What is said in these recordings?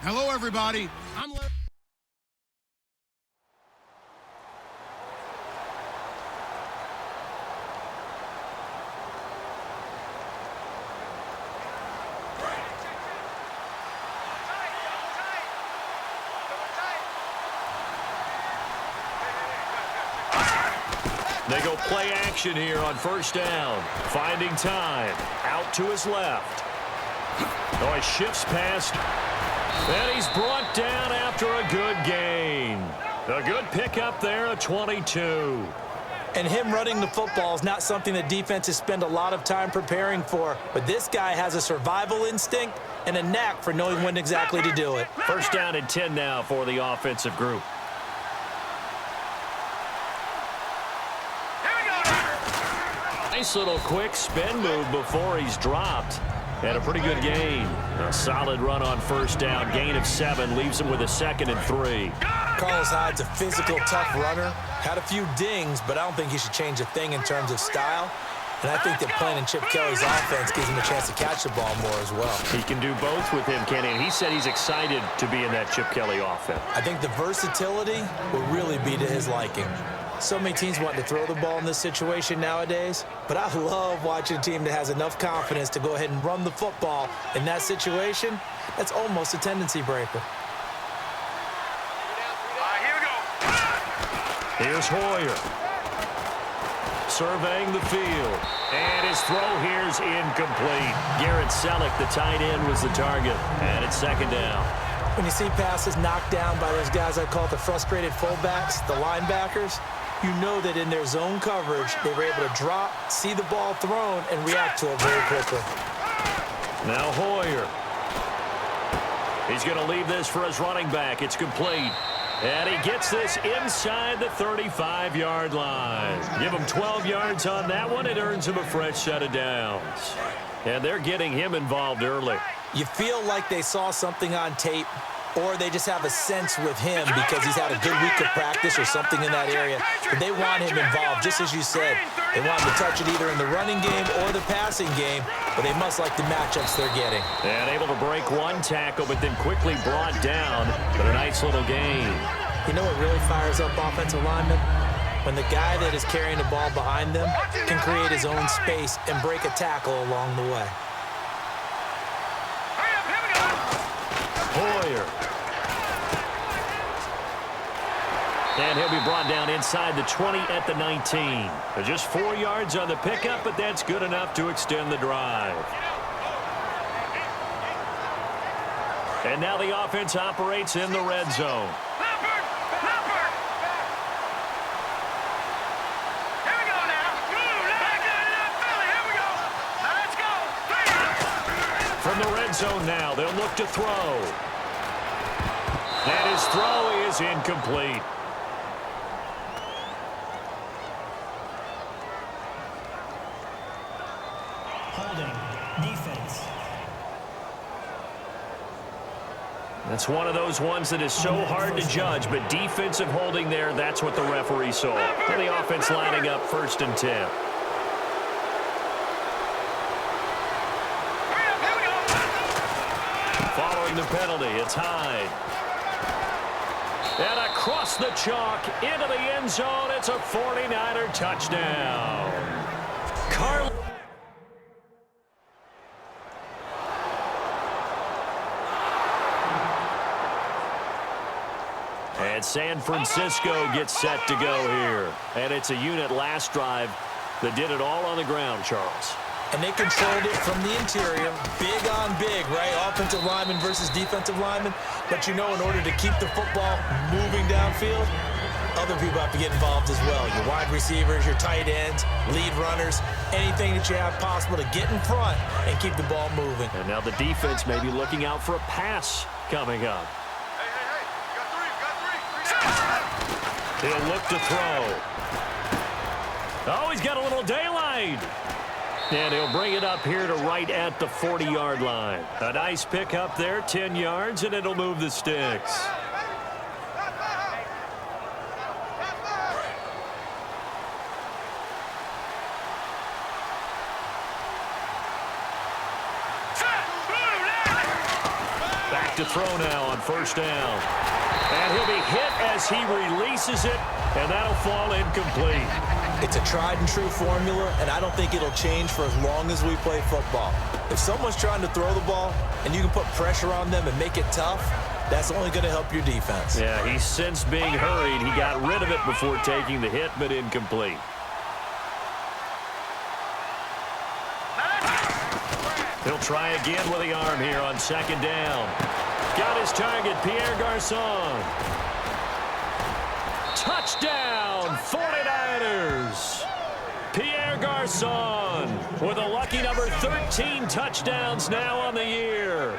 Hello, everybody. They go play action here on first down. Finding time. Out to his left. Oh, he shifts past. And he's brought down after a good gain. A good pickup there, a 22. And him running the football is not something that defenses spend a lot of time preparing for. But this guy has a survival instinct and a knack for knowing when exactly to do it. First down and 10 now for the offensive group. Nice little quick spin move before he's dropped. And a pretty good gain. A solid run on first down. Gain of 7 leaves him with a 2nd and 3. Carlos Hyde's a physical, tough runner. Had a few dings, but I don't think he should change a thing in terms of style. And I think that playing in Chip Kelly's offense gives him a chance to catch the ball more as well. He can do both with him, Kenny. And he said he's excited to be in that Chip Kelly offense. I think the versatility will really be to his liking. So many teams want to throw the ball in this situation nowadays, but I love watching a team that has enough confidence to go ahead and run the football in that situation. That's almost a tendency breaker. Here we go. Here's Hoyer. Surveying the field. And his throw here's incomplete. Garrett Selleck, the tight end, was the target. And it's 2nd down. When you see passes knocked down by those guys I call the frustrated fullbacks, the linebackers, you know that in their zone coverage, they were able to drop, see the ball thrown, and react to it very quickly. Now Hoyer. He's going to leave this for his running back. It's complete. And he gets this inside the 35-yard line. Give him 12 yards on that one. It earns him a fresh set of downs. And they're getting him involved early. You feel like they saw something on tape, or they just have a sense with him because he's had a good week of practice or something in that area. But they want him involved, just as you said. They want him to touch it either in the running game or the passing game, but they must like the matchups they're getting. And able to break one tackle, but then quickly brought down. But a nice little gain. You know what really fires up offensive linemen? When the guy that is carrying the ball behind them can create his own space and break a tackle along the way. Hoyer. And he'll be brought down inside the 20 at the 19. Just 4 yards on the pickup, but that's good enough to extend the drive. And now the offense operates in the red zone. From the red zone now, they'll look to throw. And his throw is incomplete. Holding, defense. That's one of those ones that is so hard to judge, but defensive holding there, that's what the referee saw. And the offense lining up 1st and 10. Following the penalty, it's Hyde. And across the chalk, into the end zone, it's a 49er touchdown. Carl. And San Francisco gets set to go here. And it's a unit last drive that did it all on the ground, Charles. And they controlled it from the interior, big on big, right? Offensive lineman versus defensive lineman. But you know, in order to keep the football moving downfield, other people have to get involved as well. Your wide receivers, your tight ends, lead runners, anything that you have possible to get in front and keep the ball moving. And now the defense may be looking out for a pass coming up. He'll look to throw. Oh, he's got a little daylight. And he'll bring it up here to right at the 40-yard line. A nice pick up there, 10 yards, and it'll move the sticks. Back to throw now on first down. And he'll be hit as he releases it, and that'll fall incomplete. It's a tried-and-true formula, and I don't think it'll change for as long as we play football. If someone's trying to throw the ball and you can put pressure on them and make it tough, that's only going to help your defense. Yeah, he sensed being hurried. He got rid of it before taking the hit, but incomplete. He'll try again with the arm here on second down. Got his target, Pierre Garçon. Touchdown, 49ers. Pierre Garçon with a lucky number 13 touchdowns now on the year.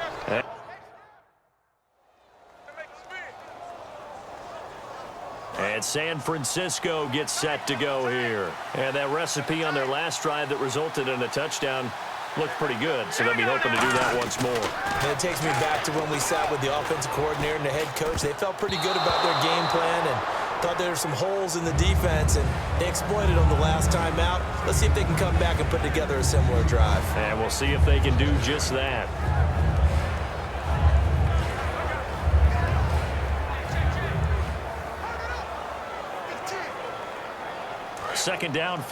And San Francisco gets set to go here. And that recipe on their last drive that resulted in a touchdown looked pretty good, so they'll be hoping to do that once more. And it takes me back to when we sat with the offensive coordinator and the head coach. They felt pretty good about their game plan and thought there were some holes in the defense, and they exploited them the last time out. Let's see if they can come back and put together a similar drive. And we'll see if they can do just that. Second down.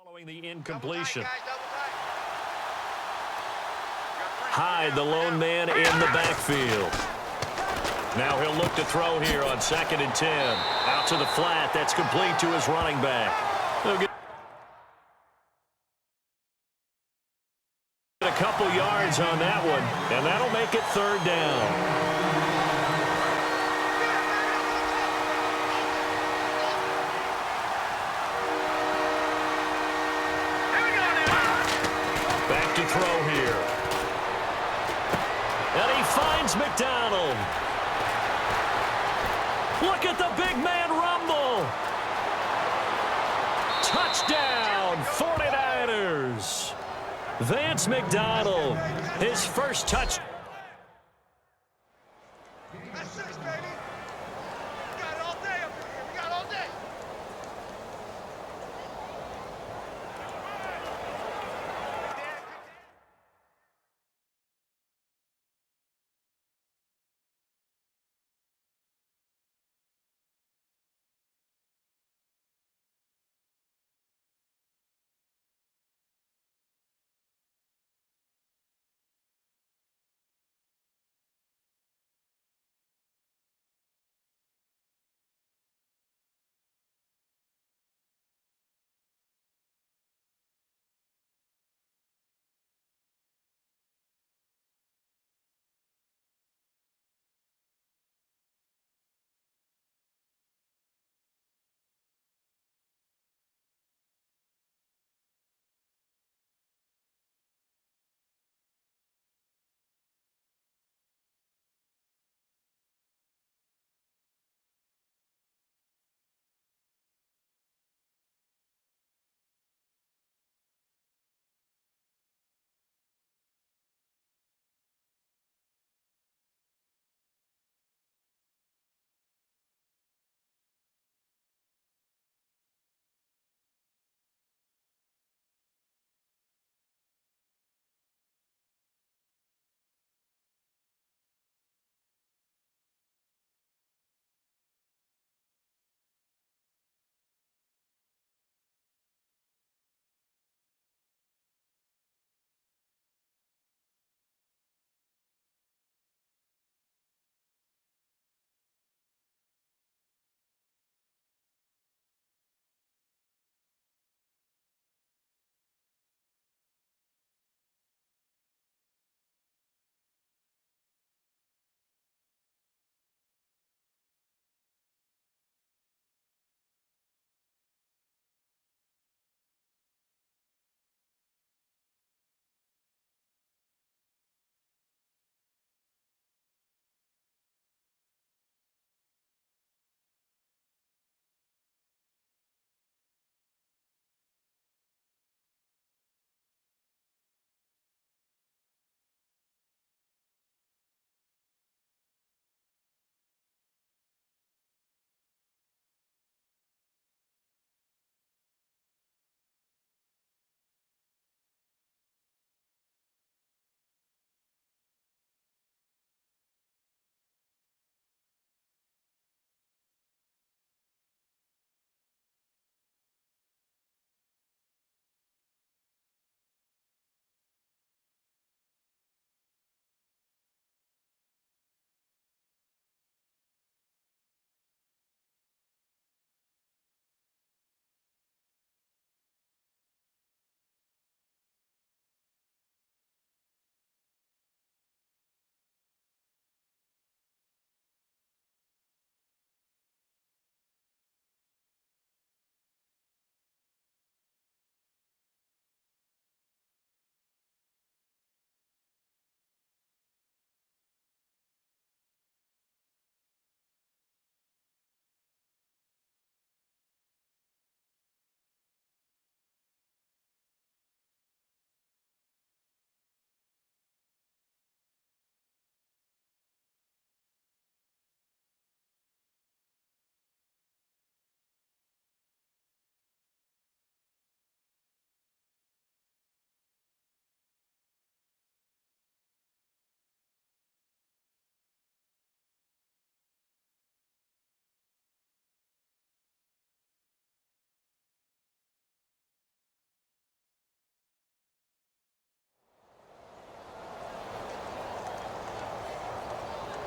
Following the incompletion. Hyde, the lone man in the backfield. Now he'll look to throw here on 2nd and 10. Out to the flat. That's complete to his running back. They'll get a couple yards on that one, and that'll make it third down. Back to throw here. And he finds McDonald. Look at the big man rumble. Touchdown, 49ers. Vance McDonald, his first touchdown.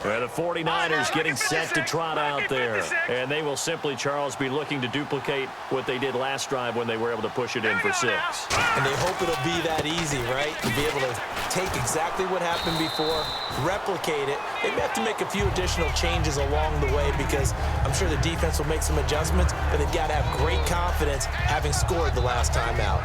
Well, the 49ers getting set to trot out there. And they will simply, Charles, be looking to duplicate what they did last drive when they were able to push it in for 6. And they hope it'll be that easy, right? To be able to take exactly what happened before, replicate it. They may have to make a few additional changes along the way because I'm sure the defense will make some adjustments, but they've got to have great confidence having scored the last time out.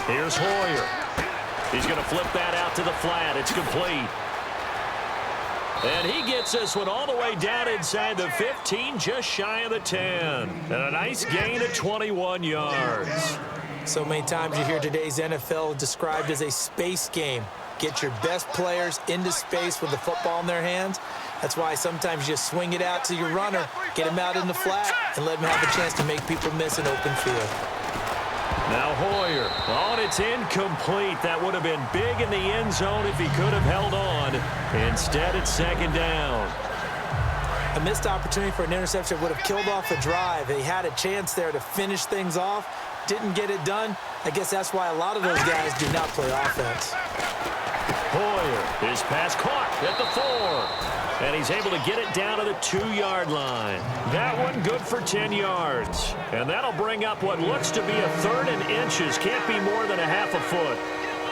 Here's Hoyer. He's going to flip that out to the flat. It's complete. And he gets this one all the way down inside the 15, just shy of the 10. And a nice gain of 21 yards. So many times you hear today's NFL described as a space game. Get your best players into space with the football in their hands. That's why sometimes you swing it out to your runner, get him out in the flat, and let him have a chance to make people miss an open field. Now Hoyer. Oh, and it's incomplete. That would have been big in the end zone if he could have held on. Instead, it's second down. A missed opportunity for an interception would have killed off a drive. They had a chance there to finish things off. Didn't get it done. I guess that's why a lot of those guys do not play offense. Hoyer, his pass caught at the 4. And he's able to get it down to the 2-yard line. That one good for 10 yards. And that'll bring up what looks to be a 3rd and inches. Can't be more than a half a foot.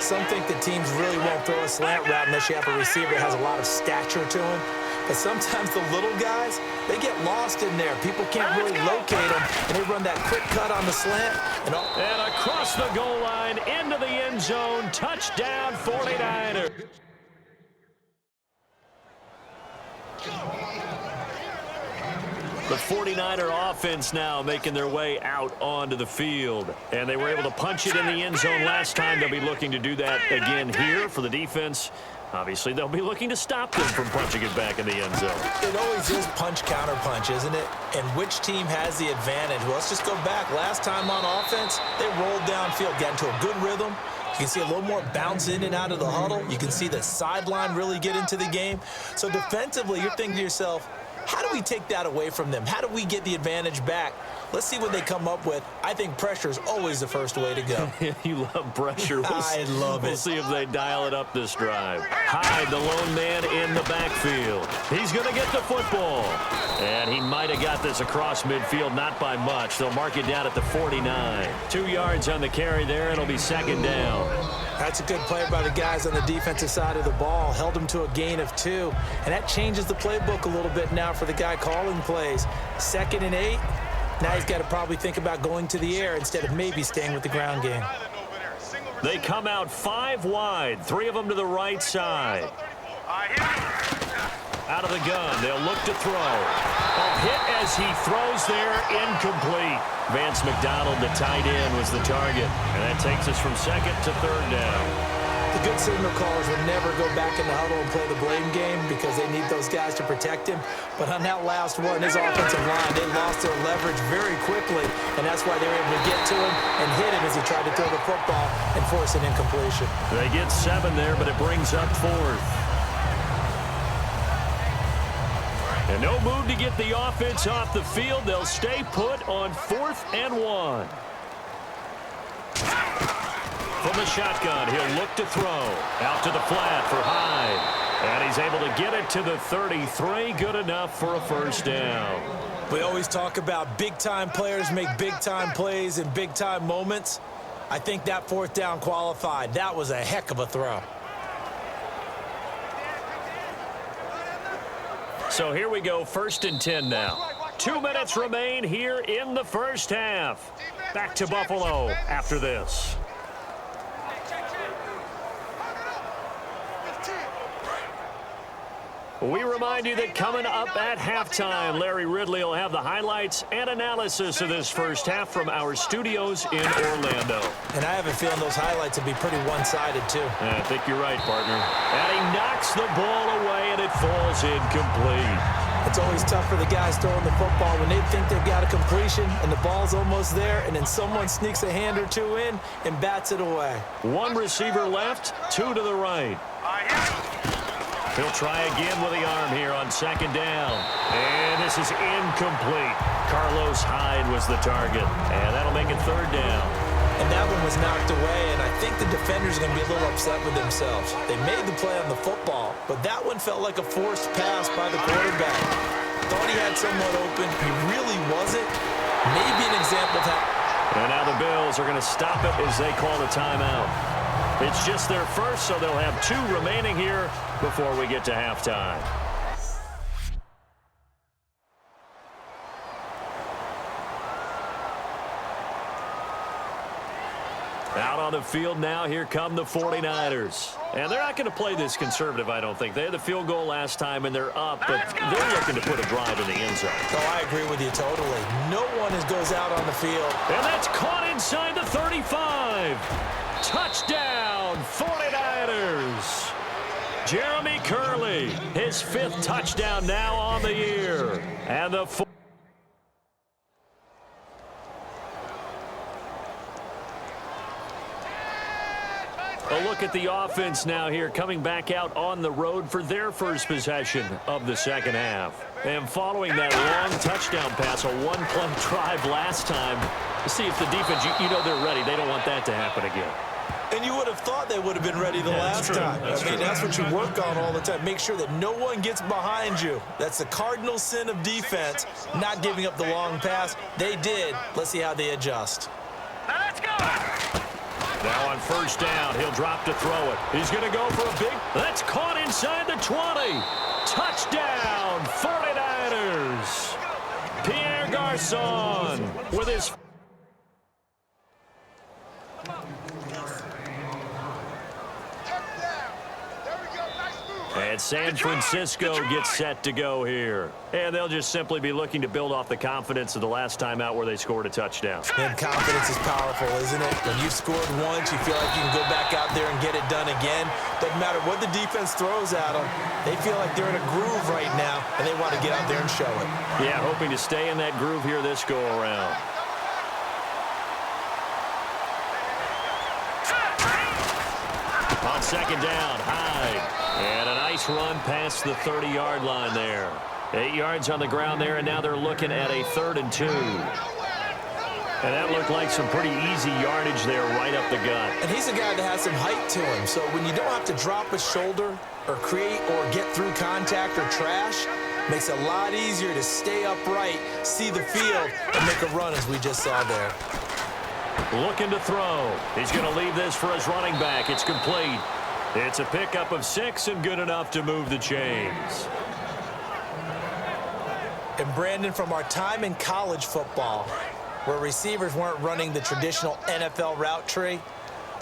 Some think the teams really won't throw a slant route unless you have a receiver that has a lot of stature to him. But sometimes the little guys, they get lost in there. People can't really locate them, and they run that quick cut on the slant. And across the goal line, into the end zone, touchdown 49ers. The 49er offense now making their way out onto the field. And they were able to punch it in the end zone last time. They'll be looking to do that again here for the defense. Obviously, they'll be looking to stop them from punching it back in the end zone. It always is punch-counter-punch, isn't it? And which team has the advantage? Well, let's just go back. Last time on offense, they rolled downfield, got into a good rhythm. You can see a little more bounce in and out of the huddle. You can see the sideline really get into the game. So defensively, you're thinking to yourself, how do we take that away from them? How do we get the advantage back? Let's see what they come up with. I think pressure is always the first way to go. You love pressure. I love it. We'll see if they dial it up this drive. Hyde, the lone man in the backfield. He's going to get the football. And he might have got this across midfield, not by much. They'll mark it down at the 49. 2 yards on the carry there. It'll be second down. That's a good play by the guys on the defensive side of the ball. Held them to a gain of 2. And that changes the playbook a little bit now for the guy calling plays. 2nd and 8. Now he's got to probably think about going to the air instead of maybe staying with the ground game. They come out 5 wide, 3 of them to the right side. Out of the gun, they'll look to throw. A hit as he throws there, incomplete. Vance McDonald, the tight end, was the target. And that takes us from 2nd to 3rd down. The good signal callers would never go back in the huddle and play the blame game because they need those guys to protect him. But on that last one, his offensive line, they lost their leverage very quickly, and that's why they were able to get to him and hit him as he tried to throw the football and force an incompletion. They get 7 there, but it brings up 4th. And no move to get the offense off the field. They'll stay put on 4th and 1. From the shotgun, he'll look to throw. Out to the flat for Hyde. And he's able to get it to the 33. Good enough for a first down. We always talk about big-time players make big-time plays in big-time moments. I think that 4th down qualified. That was a heck of a throw. So here we go, 1st and 10 now. 2 minutes remain here in the first half. Back to Buffalo after this. We remind you that coming up at halftime, Larry Ridley will have the highlights and analysis of this first half from our studios in Orlando. And I have a feeling those highlights will be pretty one-sided, too. I think you're right, partner. And he knocks the ball away, and it falls incomplete. It's always tough for the guys throwing the football when they think they've got a completion and the ball's almost there, and then someone sneaks a hand or 2 in and bats it away. 1 receiver left, 2 to the right. He'll try again with the arm here on second down. And this is incomplete. Carlos Hyde was the target. And that'll make it third down. And that one was knocked away, and I think the defenders are going to be a little upset with themselves. They made the play on the football, but that one felt like a forced pass by the quarterback. Thought he had someone open. He really wasn't. Maybe an example of how... And now the Bills are going to stop it as they call a timeout. It's just their first, so they'll have 2 remaining here before we get to halftime. Out on the field now, here come the 49ers. And they're not going to play this conservative, I don't think. They had the field goal last time, and they're up, but they're looking to put a drive in the end zone. Oh, I agree with you totally. No one goes out on the field. And that's caught inside the 35. Touchdown, 49ers. Jeremy Curley, his 5th touchdown now on the year. And the a look at the offense now here, coming back out on the road for their first possession of the second half. And following that long touchdown pass, a one-play drive last time, to see if the defense, you know they're ready. They don't want that to happen again. And you would have thought they would have been ready the last time. That's what you work on all the time. Make sure that no one gets behind you. That's the cardinal sin of defense, not giving up the long pass. They did. Let's see how they adjust. Let's go. Now on first down, he'll drop to throw it. He's going to go for a big... That's caught inside the 20. Touchdown, 49ers. Pierre Garçon with his... And San Francisco gets set to go here. And they'll just simply be looking to build off the confidence of the last time out where they scored a touchdown. And confidence is powerful, isn't it? When you've scored once, you feel like you can go back out there and get it done again. Doesn't matter what the defense throws at them. They feel like they're in a groove right now, and they want to get out there and show it. Yeah, hoping to stay in that groove here this go-around. On second down, Hyde. And a nice run past the 30-yard line there. 8 yards on the ground there, and now they're looking at a 3rd and 2. And that looked like some pretty easy yardage there right up the gut. And he's a guy that has some height to him, so when you don't have to drop a shoulder or create or get through contact or trash, makes it a lot easier to stay upright, see the field, and make a run as we just saw there. Looking to throw. He's going to leave this for his running back. It's complete. It's a pickup of 6 and good enough to move the chains. And Brandon, from our time in college football, where receivers weren't running the traditional NFL route tree,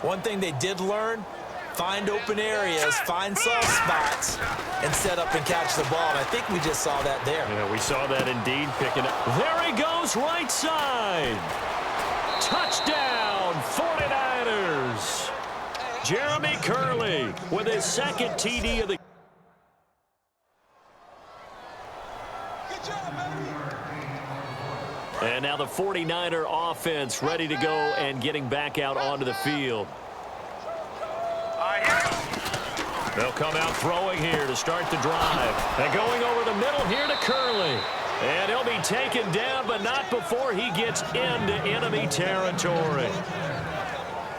one thing they did learn, find open areas, find soft spots, and set up and catch the ball. And I think we just saw that there. Yeah, we saw that indeed, picking up. There he goes, right side. Touchdown, 49ers. Jeremy Curley with his 2nd TD of the... And now the 49er offense ready to go and getting back out onto the field. They'll come out throwing here to start the drive. And going over the middle here to Curley. And he'll be taken down, but not before he gets into enemy territory.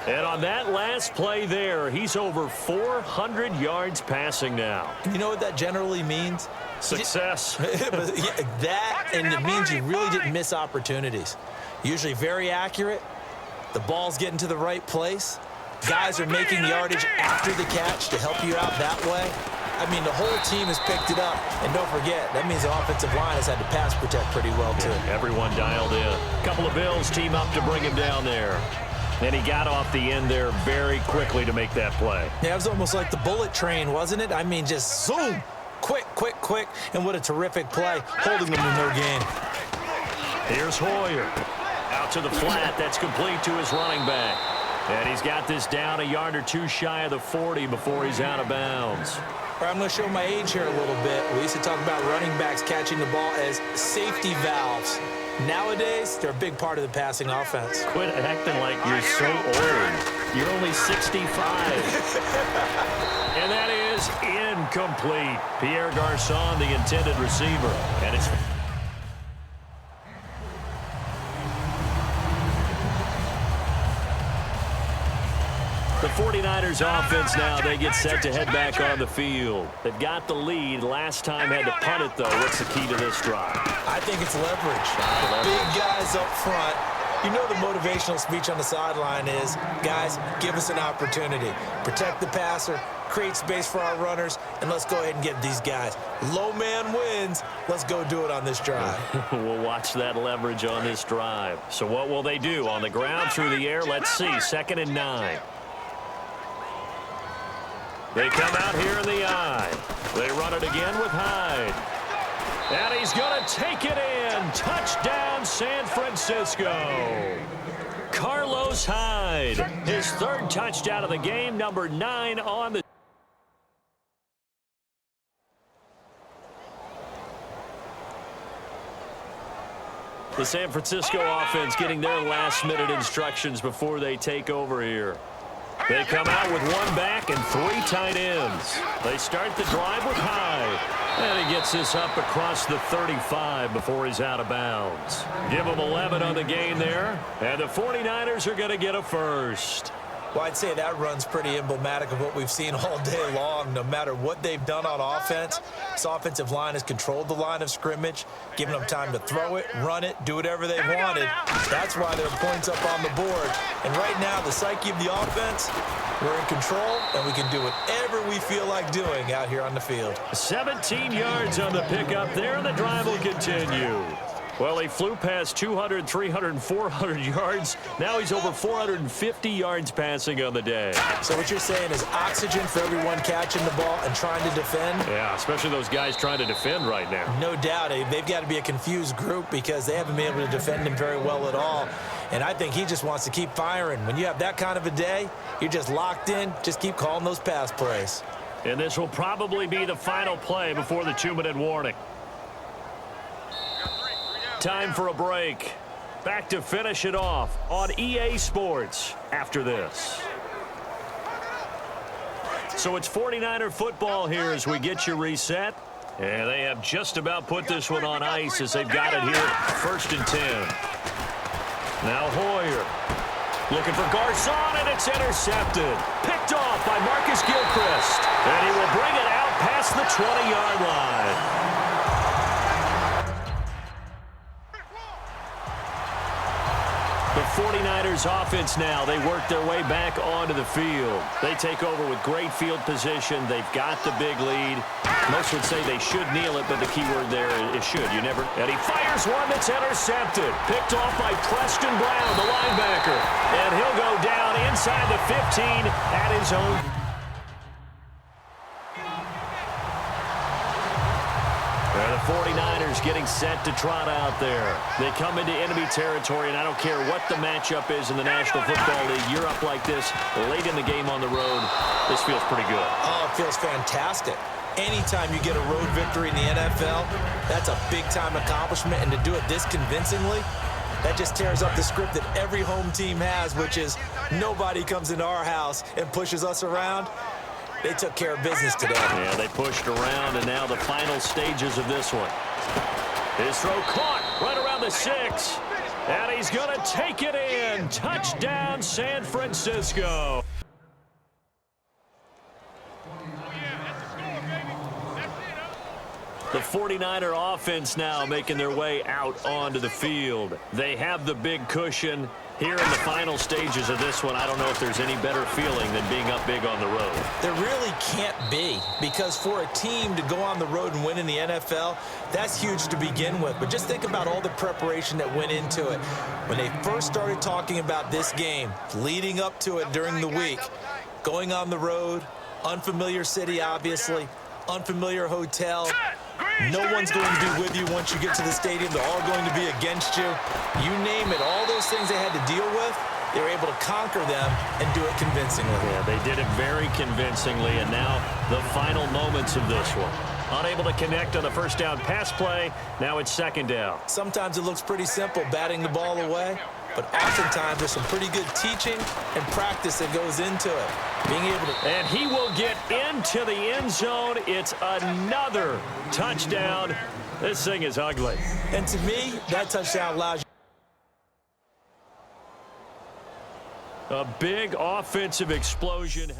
And on that last play there, he's over 400 yards passing now. You know what that generally means? Success. That, and it means you really didn't miss opportunities. Usually very accurate. The ball's getting to the right place. Guys are making yardage after the catch to help you out that way. I mean, the whole team has picked it up. And don't forget, that means the offensive line has had to pass protect pretty well, too. Yeah, everyone dialed in. A couple of Bills team up to bring him down there. And he got off the end there very quickly to make that play. Yeah, it was almost like the bullet train, wasn't it? I mean, just zoom, quick, quick, quick. And what a terrific play, holding them to no gain. Here's Hoyer. Out to the flat. That's complete to his running back. And he's got this down a yard or two shy of the 40 before he's out of bounds. All right, I'm going to show my age here a little bit. We used to talk about running backs catching the ball as safety valves. Nowadays, they're a big part of the passing offense. Quit acting like you're so old. You're only 65. And that is incomplete. Pierre Garçon, the intended receiver. And it's... The 49ers offense now, they get set to head back on the field. They've got the lead. Last time had to punt it, though. What's the key to this drive? I think it's leverage. Big guys up front. You know the motivational speech on the sideline is, guys, give us an opportunity. Protect the passer, create space for our runners, and let's go ahead and get these guys. Low man wins. Let's go do it on this drive. We'll watch that leverage on this drive. So what will they do? On the ground, through the air? Let's see. 2nd and 9. They come out here in the eye. They run it again with Hyde. And he's going to take it in. Touchdown, San Francisco. Carlos Hyde, his 3rd touchdown of the game, number 9 on the... The San Francisco offense getting their last-minute instructions before they take over here. They come out with 1 back and 3 tight ends. They start the drive with Hyde. And he gets this up across the 35 before he's out of bounds. Give him 11 on the game there. And the 49ers are going to get a first. Well, I'd say that run's pretty emblematic of what we've seen all day long. No matter what they've done on offense, this offensive line has controlled the line of scrimmage, giving them time to throw it, run it, do whatever they wanted. That's why there are points up on the board. And right now, the psyche of the offense, we're in control, and we can do whatever we feel like doing out here on the field. 17 yards on the pickup there, and the drive will continue. Well, he flew past 200, 300, 400 yards. Now he's over 450 yards passing on the day. So what you're saying is oxygen for everyone catching the ball and trying to defend? Yeah, especially those guys trying to defend right now. No doubt. They've got to be a confused group because they haven't been able to defend him very well at all. And I think he just wants to keep firing. When you have that kind of a day, you're just locked in. Just keep calling those pass plays. And this will probably be the final play before the 2-minute warning. Time for a break. Back to finish it off on EA Sports after this. So it's 49er football here as we get you reset. And they have just about put this one on ice as they've got it here. 1st and 10. Now Hoyer looking for Garçon, and it's intercepted. Picked off by Marcus Gilchrist. And he will bring it out past the 20-yard line. The 49ers offense now, they work their way back onto the field. They take over with great field position. They've got the big lead. Most would say they should kneel it, but the key word there is should. You never. And he fires one that's intercepted. Picked off by Preston Brown, the linebacker. And he'll go down inside the 15 at his own. The 49ers getting set to trot out there. They come into enemy territory, and I don't care what the matchup is in the National Football League. You're up like this late in the game on the road. This feels pretty good. Oh, it feels fantastic. Anytime you get a road victory in the NFL, that's a big-time accomplishment, and to do it this convincingly, that just tears up the script that every home team has, which is nobody comes into our house and pushes us around. They took care of business today. Yeah, they pushed around, and now the final stages of this one. His throw caught right around the 6. And he's going to take it in. Touchdown, San Francisco. The 49er offense now making their way out onto the field. They have the big cushion. Here in the final stages of this one, I don't know if there's any better feeling than being up big on the road. There really can't be, because for a team to go on the road and win in the NFL, that's huge to begin with. But just think about all the preparation that went into it. When they first started talking about this game, leading up to it during the week, going on the road, unfamiliar city, obviously, unfamiliar hotel. No one's going to be with you once you get to the stadium. They're all going to be against you. You name it, all those things they had to deal with, they were able to conquer them and do it convincingly. Yeah, they did it very convincingly, and now the final moments of this one. Unable to connect on the first down pass play. Now it's 2nd down. Sometimes it looks pretty simple, batting the ball away. but oftentimes there's some pretty good teaching and practice that goes into it. Being able to... And he will get into the end zone. It's another touchdown. This thing is ugly. And to me, that touchdown allows you... A big offensive explosion.